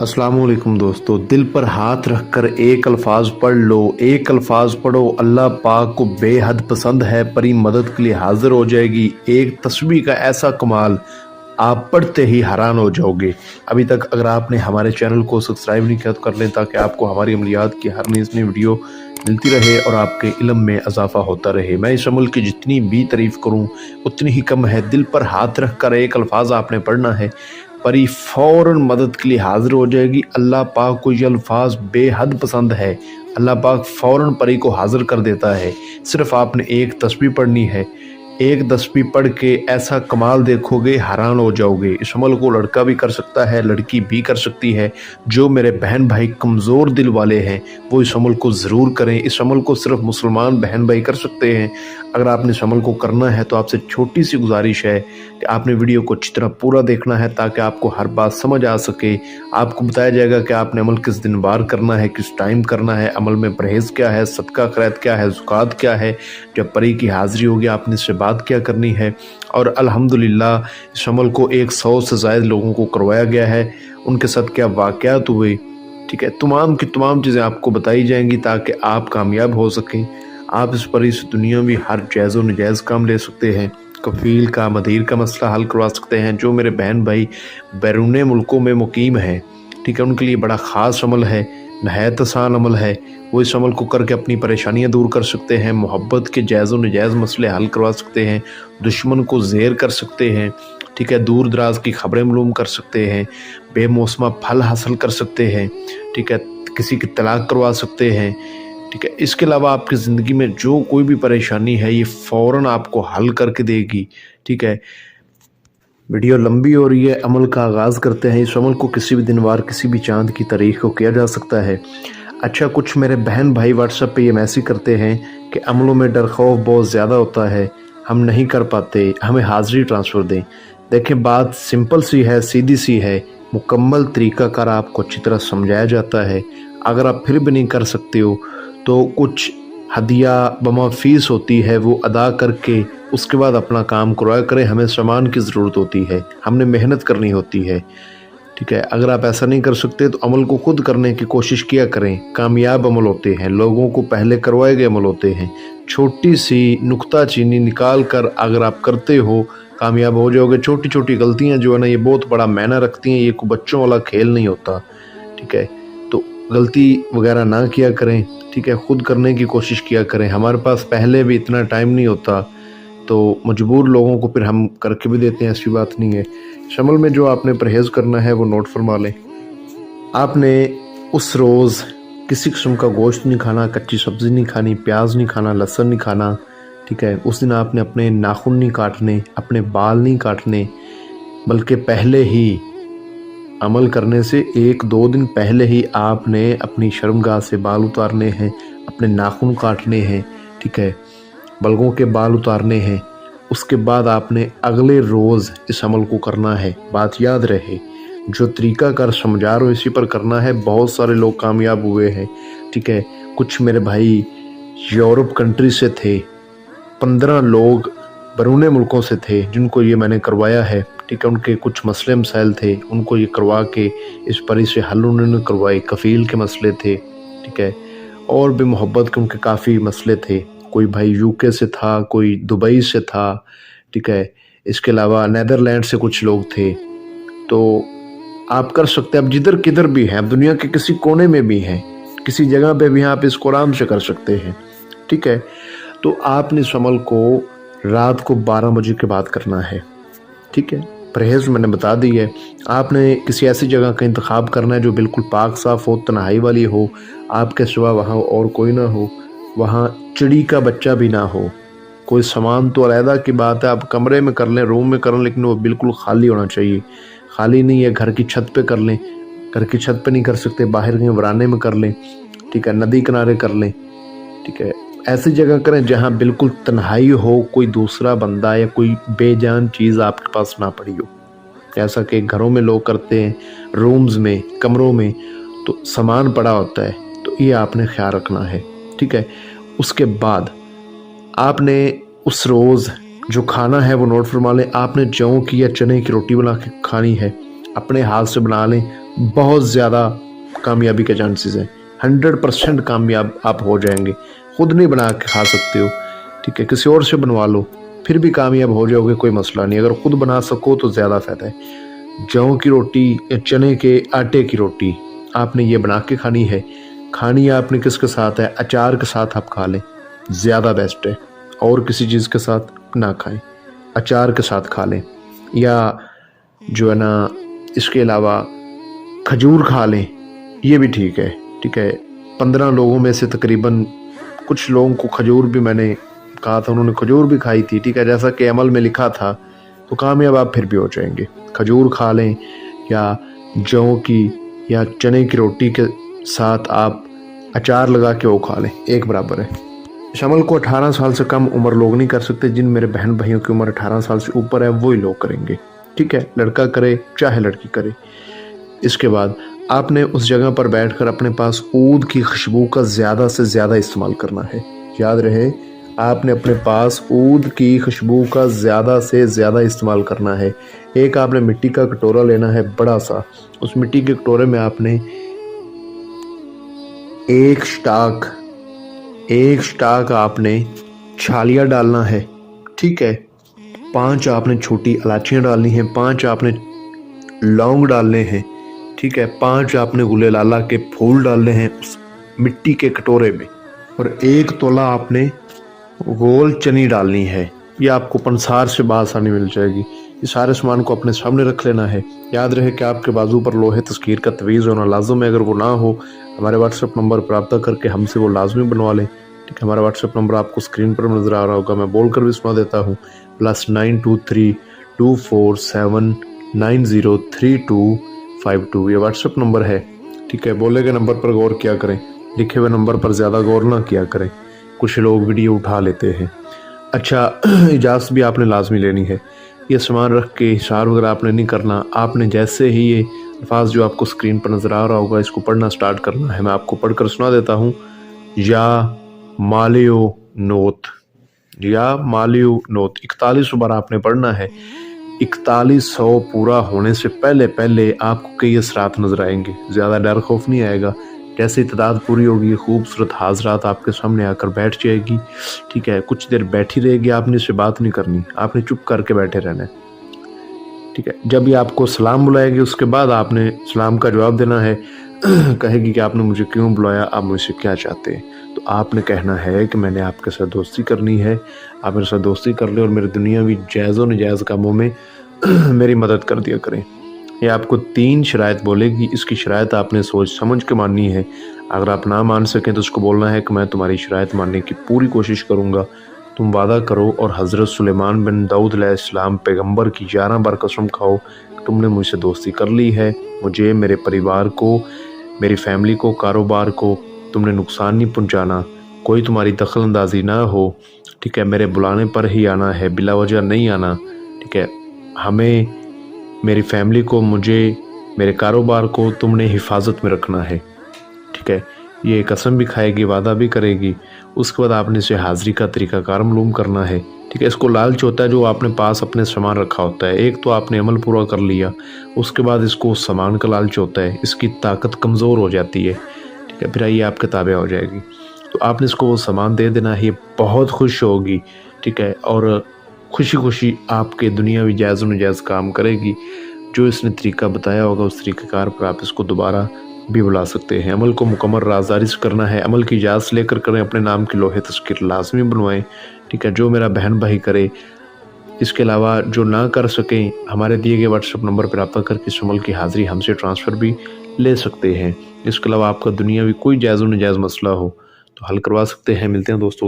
अस्सलाम वालेकुम दोस्तों, दिल पर हाथ रखकर एक अल्फाज पढ़ लो। एक अल्फाज पढ़ो, अल्लाह पाक को बेहद पसंद है, परी मदद के लिए हाजिर हो जाएगी। एक तस्बीह का ऐसा कमाल, आप पढ़ते ही हैरान हो जाओगे। अभी तक अगर आपने हमारे चैनल को सब्सक्राइब नहीं किया तो कर लें, ताकि आपको हमारी अमलियात की हर नई वीडियो मिलती रहे और आपके इल्म में इजाफा होता रहे। मैं इस अमल की जितनी भी तारीफ़ करूँ उतनी ही कम है। दिल पर हाथ रख कर एक अल्फाज आपने पढ़ना है, परी फ़ौरन मदद के लिए हाजिर हो जाएगी। अल्लाह पाक को ये अल्फाज बेहद पसंद है। अल्लाह पाक फ़ौरन परी को हाजिर कर देता है। सिर्फ आपने एक तस्बीह पढ़नी है। एक तस्बीह पढ़ के ऐसा कमाल देखोगे, हैरान हो जाओगे। इस अमल को लड़का भी कर सकता है, लड़की भी कर सकती है। जो मेरे बहन भाई कमज़ोर दिल वाले हैं वो इस अमल को ज़रूर करें। इस अमल को सिर्फ मुसलमान बहन भाई कर सकते हैं। अगर आपने इस अमल को करना है तो आपसे छोटी सी गुजारिश है कि आपने वीडियो को अच्छी तरह पूरा देखना है, ताकि आपको हर बात समझ आ सके। आपको बताया जाएगा कि आपने अमल किस दिन वार करना है, किस टाइम करना है, अमल में परहेज़ क्या है, सदका खैरात क्या है, ज़कात क्या है। जब परी की हाज़िरी होगी आपने इससे बात क्या करनी है। और अल्हम्दुलिल्लाह इस अमल को 100 से ज़ायद लोगों को करवाया गया है। उनके साथ क्या वाक़यात हुए, ठीक है, तमाम की तमाम चीज़ें आपको बताई जाएंगी, ताकि आप कामयाब हो सकें। आप इस पर इस दुनिया में हर जायज़ व नाजायज़ काम ले सकते हैं। कफ़ील का, मदीर का मसला हल करवा सकते हैं। जो मेरे बहन भाई बैरून मुल्कों में मुकीम हैं, ठीक है, उनके लिए बड़ा ख़ास अमल है, नहायत आसान अमल है। वो इस अमल को करके अपनी परेशानियां दूर कर सकते हैं, मोहब्बत के जायज़ व नाजायज़ मसले हल करवा सकते हैं, दुश्मन को ज़ेर कर सकते हैं, ठीक है, दूर दराज की खबरें मालूम कर सकते हैं, बेमौसमा फल हासिल कर सकते हैं, ठीक है, किसी की तलाक करवा सकते हैं, ठीक है। इसके अलावा आपकी ज़िंदगी में जो कोई भी परेशानी है ये फ़ौरन आपको हल करके देगी, ठीक है। वीडियो लंबी हो रही है, अमल का आगाज़ करते हैं। इस अमल को किसी भी दिन वार, किसी भी चांद की तारीख को किया जा सकता है। अच्छा, कुछ मेरे बहन भाई व्हाट्सएप पे ये मैसेज करते हैं कि अमलों में डर खौफ बहुत ज़्यादा होता है, हम नहीं कर पाते, हमें हाज़िरी ट्रांसफ़र दें। देखें, बात सिंपल सी है, सीधी सी है। मुकम्मल तरीक़ाकार आपको अच्छी तरह समझाया जाता है। अगर आप फिर भी नहीं कर सकते हो तो कुछ हदिया बमा फ़ीस होती है, वो अदा करके उसके बाद अपना काम करवाया करें। हमें सामान की ज़रूरत होती है, हमने मेहनत करनी होती है, ठीक है। अगर आप ऐसा नहीं कर सकते तो अमल को खुद करने की कोशिश किया करें। कामयाब अमल होते हैं, लोगों को पहले करवाए गए अमल होते हैं। छोटी सी नुक्ता चीनी निकाल कर अगर आप करते हो, कामयाब हो जाओगे। छोटी छोटी गलतियाँ जो है ना, ये बहुत बड़ा मायना रखती हैं। ये कोई बच्चों वाला खेल नहीं होता, ठीक है। तो गलती वगैरह ना किया करें, ठीक है, खुद करने की कोशिश किया करें। हमारे पास पहले भी इतना टाइम नहीं होता, तो मजबूर लोगों को फिर हम करके भी देते हैं, ऐसी बात नहीं है। शमल में जो आपने परहेज़ करना है वो नोट फरमा लें। आपने उस रोज़ किसी किस्म का गोश्त नहीं खाना, कच्ची सब्ज़ी नहीं खानी, प्याज नहीं खाना, लहसुन नहीं खाना, ठीक है। उस दिन आपने अपने नाखून नहीं काटने, अपने बाल नहीं काटने, बल्कि पहले ही अमल करने से 1-2 दिन पहले ही आपने अपनी शर्मगाह से बाल उतारने हैं, अपने नाखून काटने हैं, ठीक है, बलगों के बाल उतारने हैं। उसके बाद आपने अगले रोज़ इस अमल को करना है। बात याद रहे, जो तरीका कर समझा रहा हूँ इसी पर करना है। बहुत सारे लोग कामयाब हुए हैं, ठीक है। कुछ मेरे भाई यूरोप कंट्री से थे, 15 लोग बैरून मुल्कों से थे जिनको ये मैंने करवाया है, ठीक है। उनके कुछ मसले मसाइल थे, उनको ये करवा के इस परी से हल उन्होंने करवाए। कफ़ील के मसले थे, ठीक है, और भी मोहब्बत के उनके काफ़ी मसले थे। कोई भाई यूके से था, कोई दुबई से था, ठीक है। इसके अलावा नीदरलैंड से कुछ लोग थे। तो आप कर सकते हैं, आप जिधर किधर भी हैं, आप दुनिया के किसी कोने में भी हैं, किसी जगह पे भी हैं, आप इसको आराम से कर सकते हैं, ठीक है। तो आपने इस अमल को रात को 12 बजे के बाद करना है, ठीक है। परहेज़ मैंने बता दी है। आपने किसी ऐसी जगह का इंतखाब करना है जो बिल्कुल पाक साफ़ हो, तन्हाई वाली हो, आपके सिवा वहाँ और कोई ना हो, वहाँ चिड़ी का बच्चा भी ना हो। कोई सामान तो अलहदा की बात है, आप कमरे में कर लें, रूम में कर लें, लेकिन वो बिल्कुल खाली होना चाहिए। खाली नहीं है, घर की छत पे कर लें। घर की छत पे नहीं कर सकते, बाहर कहीं वराने में कर लें, ठीक है, नदी किनारे कर लें, ठीक है। ऐसी जगह करें जहाँ बिल्कुल तन्हाई हो, कोई दूसरा बंदा या कोई बेजान चीज़ आपके पास ना पड़ी हो। जैसा कि घरों में लोग करते हैं, रूम्स में, कमरों में तो सामान पड़ा होता है, तो ये आपने ख्याल रखना है, ठीक है। उसके बाद आपने उस रोज़ जो खाना है वो नोट फरमा लें। आपने जौ की या चने की रोटी बना के खानी है, اپنے ہاتھ سے بنا لیں، بہت زیادہ کامیابی کے چانسز ہیں، 100% کامیاب آپ ہو جائیں گے۔ خود نہیں بنا کے کھا سکتے ہو، ٹھیک ہے، کسی اور سے بنوا لو، پھر بھی کامیاب ہو جاؤ گے، کوئی مسئلہ نہیں۔ اگر خود بنا سکو تو زیادہ فائدہ ہے۔ جوں کی روٹی یا چنے کے آٹے کی روٹی آپ نے یہ بنا کے کھانی ہے۔ کھانی آپ نے کس کے ساتھ ہے؟ اچار کے ساتھ آپ کھا لیں، زیادہ بیسٹ ہے، اور کسی چیز کے ساتھ نہ کھائیں، اچار کے ساتھ کھا لیں، یا جو ہے نا اس کے علاوہ کھجور کھا لیں، یہ بھی ٹھیک ہے، ٹھیک ہے۔ 15 لوگوں میں سے تقریباً کچھ لوگوں کو کھجور بھی میں نے کہا تھا، انہوں نے کھجور بھی کھائی تھی، ٹھیک ہے، جیسا کہ عمل میں لکھا تھا، تو کامیاب آپ پھر بھی ہو جائیں گے۔ کھجور کھا لیں، یا جوں کی یا چنے کی روٹی کے ساتھ آپ اچار لگا کے وہ کھا لیں، ایک برابر ہے۔ اس عمل کو 18 سال سے کم عمر لوگ نہیں کر سکتے۔ جن میرے بہن بھائیوں کی عمر 18 سال سے اوپر ہے وہی لوگ کریں گے، ٹھیک ہے، لڑکا کرے چاہے لڑکی کرے۔ اس کے بعد آپ نے اس جگہ پر بیٹھ کر اپنے پاس عود کی خوشبو کا زیادہ سے زیادہ استعمال کرنا ہے۔ یاد رہے، آپ نے اپنے پاس عود کی خوشبو کا زیادہ سے زیادہ استعمال کرنا ہے۔ ایک آپ نے مٹی کا کٹورا لینا ہے بڑا سا، اس مٹی کے کٹورے میں آپ نے ایک سٹاک آپ نے چھالیاں ڈالنا ہے، ٹھیک ہے، 5 آپ نے چھوٹی الائچیاں ڈالنی ہیں، 5 آپ نے لونگ ڈالنے ہیں، ٹھیک ہے، 5 آپ نے گلے لالہ کے پھول ڈالنے ہیں اس مٹی کے کٹورے میں، اور 1 تولہ آپ نے گول چنی ڈالنی ہے۔ یہ آپ کو پنسار سے بآسانی مل جائے گی۔ یہ سارے سامان کو اپنے سامنے رکھ لینا ہے۔ یاد رہے کہ آپ کے بازو پر لوہے تذکیر کا تعویذ ہونا لازم ہے۔ اگر وہ نہ ہو، ہمارے واٹس ایپ نمبر پر رابطہ کر کے ہم سے وہ لازمی بنوا لیں، ٹھیک ہے۔ ہمارا واٹس ایپ نمبر آپ کو اسکرین پر نظر آ رہا ہوگا، میں بول کر بھی سنا دیتا ہوں، +923 247 903252۔ یہ واٹس ایپ نمبر ہے، ٹھیک ہے۔ بولے گئے نمبر پر غور کیا کریں، لکھے ہوئے نمبر پر زیادہ غور نہ کیا کریں، کچھ لوگ ویڈیو اٹھا لیتے ہیں۔ اچھا، اجازت بھی آپ نے لازمی لینی ہے۔ یہ سامان رکھ کے اشعار وغیرہ آپ نے نہیں کرنا۔ آپ نے جیسے ہی یہ الفاظ جو آپ کو اسکرین پر نظر آ رہا ہوگا اس کو پڑھنا سٹارٹ کرنا ہے۔ میں آپ کو پڑھ کر سنا دیتا ہوں۔ یا مالیو نوت، یا مالیو نوت 41 بار آپ نے پڑھنا ہے۔ 4100 پورا ہونے سے پہلے پہلے آپ کو کئی اثرات نظر آئیں گے، زیادہ ڈر خوف نہیں آئے گا۔ جیسے تعداد پوری ہوگی، خوبصورت حاضرات آپ کے سامنے آ کر بیٹھ جائے گی، ٹھیک ہے۔ کچھ دیر بیٹھی رہے گی، آپ نے اس سے بات نہیں کرنی، آپ نے چپ کر کے بیٹھے رہنا ہے، ٹھیک ہے۔ جب یہ آپ کو سلام بلائے گی اس کے بعد آپ نے سلام کا جواب دینا ہے۔ کہے گی کہ آپ نے مجھے کیوں بلایا، آپ مجھ سے کیا چاہتے ہیں، تو آپ نے کہنا ہے کہ میں نے آپ کے ساتھ دوستی کرنی ہے، آپ میرے ساتھ دوستی کر لیں اور میرے دنیاوی جائز و نجائز کاموں میں میری مدد کر دیا کریں۔ یہ آپ کو 3 شرائط بولے گی، اس کی شرائط آپ نے سوچ سمجھ کے ماننی ہے۔ اگر آپ نہ مان سکیں تو اس کو بولنا ہے کہ میں تمہاری شرائط ماننے کی پوری کوشش کروں گا، تم وعدہ کرو اور حضرت سلیمان بن داؤد علیہ السلام پیغمبر کی 11 بار قسم کھاؤ کہ تم نے مجھ سے دوستی کر لی ہے، مجھے، میرے پریوار کو، میری فیملی کو، کاروبار کو تم نے نقصان نہیں پہنچانا، کوئی تمہاری دخل اندازی نہ ہو، ٹھیک ہے، میرے بلانے پر ہی آنا ہے، بلا وجہ نہیں آنا، ٹھیک ہے۔ ہمیں، میری فیملی کو، مجھے، میرے کاروبار کو تم نے حفاظت میں رکھنا ہے، ٹھیک ہے۔ یہ قسم بھی کھائے گی، وعدہ بھی کرے گی۔ اس کے بعد آپ نے اسے حاضری کا طریقہ کار معلوم کرنا ہے، ٹھیک ہے۔ اس کو لالچ ہوتا ہے جو آپ نے پاس اپنے سامان رکھا ہوتا ہے، ایک تو آپ نے عمل پورا کر لیا، اس کے بعد اس کو سامان کا لالچ ہوتا ہے، اس کی طاقت کمزور ہو جاتی ہے، ٹھیک ہے، پھر یہ آپ کے تابع ہو جائے گی۔ تو آپ نے اس کو وہ سامان دے دینا ہے، یہ بہت خوش ہوگی، ٹھیک ہے، اور خوشی خوشی آپ کے دنیاوی جائز و نجائز کام کرے گی۔ جو اس نے طریقہ بتایا ہوگا اس طریقہ کار پر آپ اس کو دوبارہ بھی بلا سکتے ہیں۔ عمل کو مکمل رازداری سے کرنا ہے، عمل کی اجازت لے کر کریں، اپنے نام کی لوہے تذکیر لازمی بنوائیں، ٹھیک ہے۔ جو میرا بہن بھائی کرے، اس کے علاوہ جو نہ کر سکیں ہمارے دیے گئے واٹس ایپ نمبر پر رابطہ کر کے اس عمل کی حاضری ہم سے ٹرانسفر بھی لے سکتے ہیں۔ اس کے علاوہ آپ کا دنیاوی کوئی جائز و نجائز مسئلہ ہو تو حل کروا سکتے ہیں۔ ملتے ہیں دوستوں۔